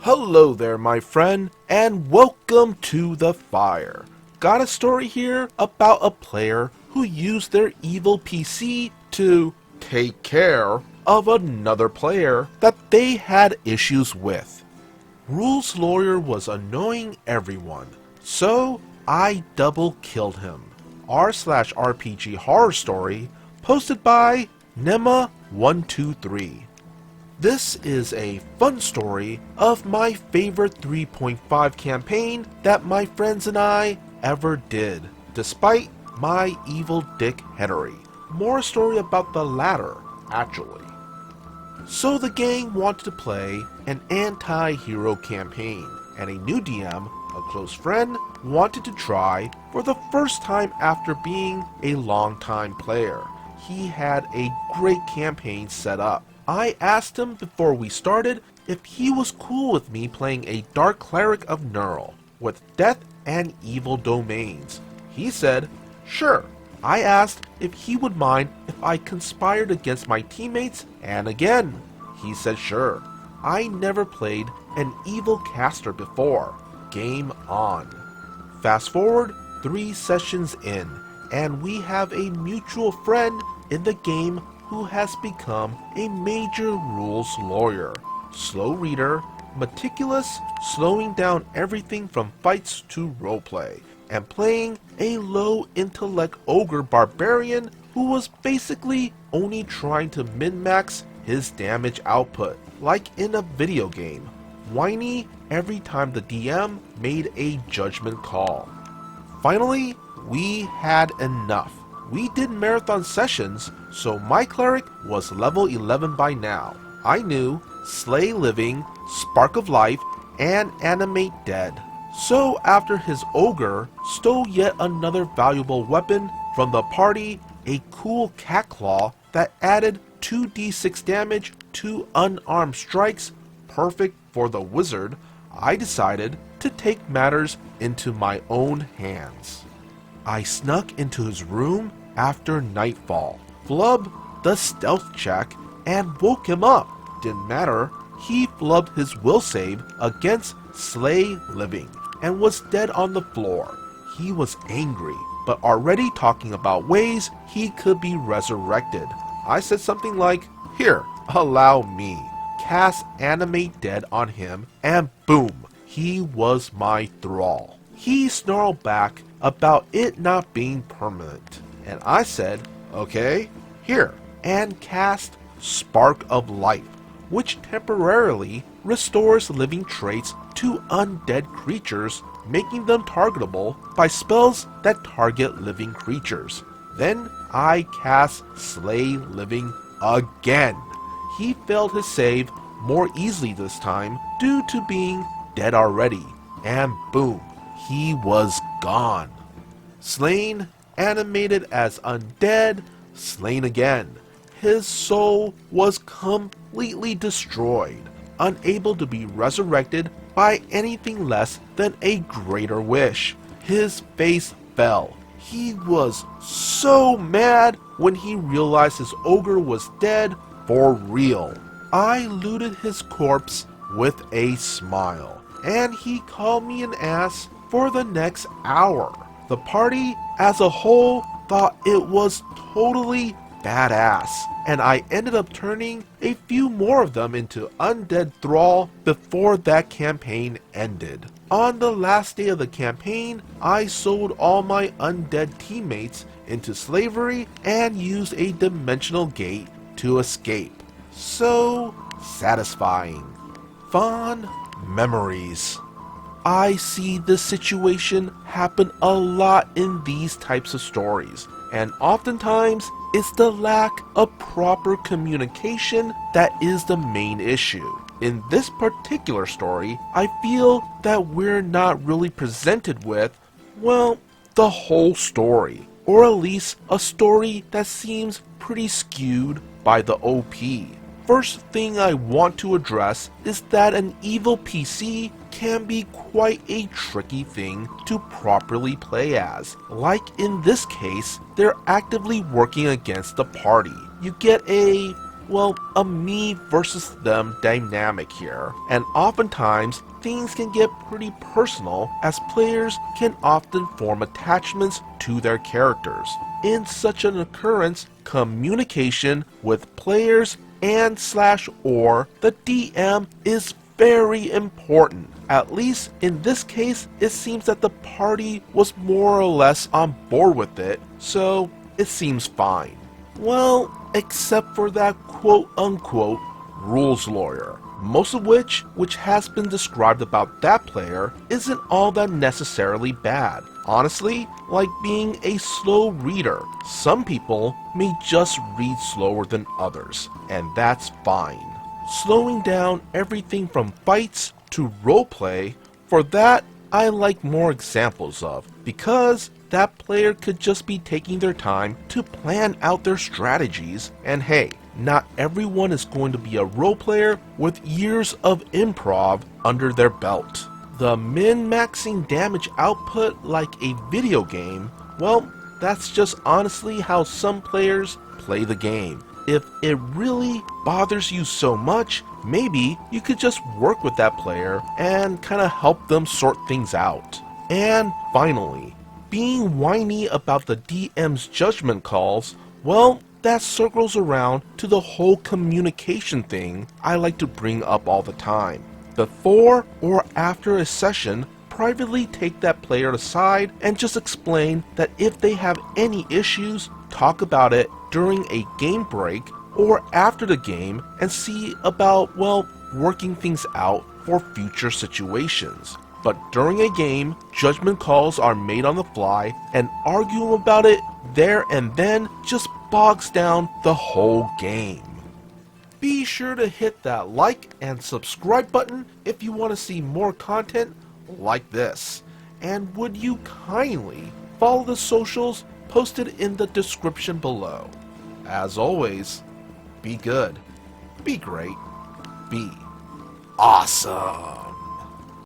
Hello there, my friend, and welcome to the fire. Got a story here about a player who used their evil PC to take care of another player that they had issues with. Rules Lawyer was annoying everyone, so I double killed him. r/RPG horror story posted by Nema123. This is a fun story of my favorite 3.5 campaign that my friends and I ever did, despite my evil dick headery. More a story about the latter, actually. So the gang wanted to play an anti-hero campaign, and a new DM, a close friend, wanted to try for the first time after being a long-time player. He had a great campaign set up. I asked him before we started if he was cool with me playing a Dark Cleric of Neural with death and evil domains. He said, sure. I asked if he would mind if I conspired against my teammates, and again, he said sure. I never played an evil caster before. Game on. Fast forward 3 sessions in, and we have a mutual friend in the game who has become a major rules lawyer. Slow reader, meticulous, slowing down everything from fights to roleplay, and playing a low intellect ogre barbarian who was basically only trying to min-max his damage output, like in a video game. Whiny every time the DM made a judgment call. Finally, we had enough. We did marathon sessions, so my cleric was level 11 by now. I knew Slay Living, Spark of Life, and Animate Dead. So after his ogre stole yet another valuable weapon from the party, a cool cat claw that added 2d6 damage to unarmed strikes, perfect for the wizard, I decided to take matters into my own hands. I snuck into his room after nightfall, flubbed the stealth check, and woke him up. Didn't matter, he flubbed his will save against Slay Living and was dead on the floor. He was angry, but already talking about ways he could be resurrected. I said something like, here, allow me. Cast Animate Dead on him, and boom, he was my thrall. He snarled back about it not being permanent, and I said, okay, here, and cast Spark of Life, which temporarily restores living traits to undead creatures, making them targetable by spells that target living creatures. Then I cast Slay Living again. He failed his save more easily this time due to being dead already, and boom, he was gone. Slain, animated as undead, slain again. His soul was completely destroyed, unable to be resurrected by anything less than a greater wish. His face fell. He was so mad when he realized his ogre was dead for real. I looted his corpse with a smile, and he called me an ass for the next hour. The party as a whole thought it was totally badass, and I ended up turning a few more of them into undead thrall before that campaign ended. On the last day of the campaign, I sold all my undead teammates into slavery and used a dimensional gate to escape. So satisfying. Fond memories. I see this situation happen a lot in these types of stories, and oftentimes it's the lack of proper communication that is the main issue. In this particular story, I feel that we're not really presented with, well, the whole story, or at least a story that seems pretty skewed by the OP. First thing I want to address is that an evil PC can be quite a tricky thing to properly play as. Like in this case, they're actively working against the party. You get a a me versus them dynamic here, and oftentimes things can get pretty personal as players can often form attachments to their characters. In such an occurrence, communication with players and or the DM is very important. At least in this case, it seems that the party was more or less on board with it, so it seems fine. Well, except for that quote-unquote rules lawyer, most of which has been described about that player, isn't all that necessarily bad. Honestly, like being a slow reader, some people may just read slower than others, and that's fine. Slowing down everything from fights to roleplay, for that I like more examples of, because that player could just be taking their time to plan out their strategies, and hey, not everyone is going to be a role player with years of improv under their belt. The min-maxing damage output like a video game, well, that's just honestly how some players play the game. If it really bothers you so much, maybe you could just work with that player and kind of help them sort things out. And finally, being whiny about the DM's judgment calls, well, that circles around to the whole communication thing I like to bring up all the time. Before or after a session, privately take that player aside and just explain that if they have any issues, talk about it during a game break or after the game and see about, working things out for future situations. But during a game, judgment calls are made on the fly, and arguing about it there and then just bogs down the whole game. Be sure to hit that like and subscribe button if you want to see more content like this. And would you kindly follow the socials posted in the description below. As always, be good, be great, be awesome.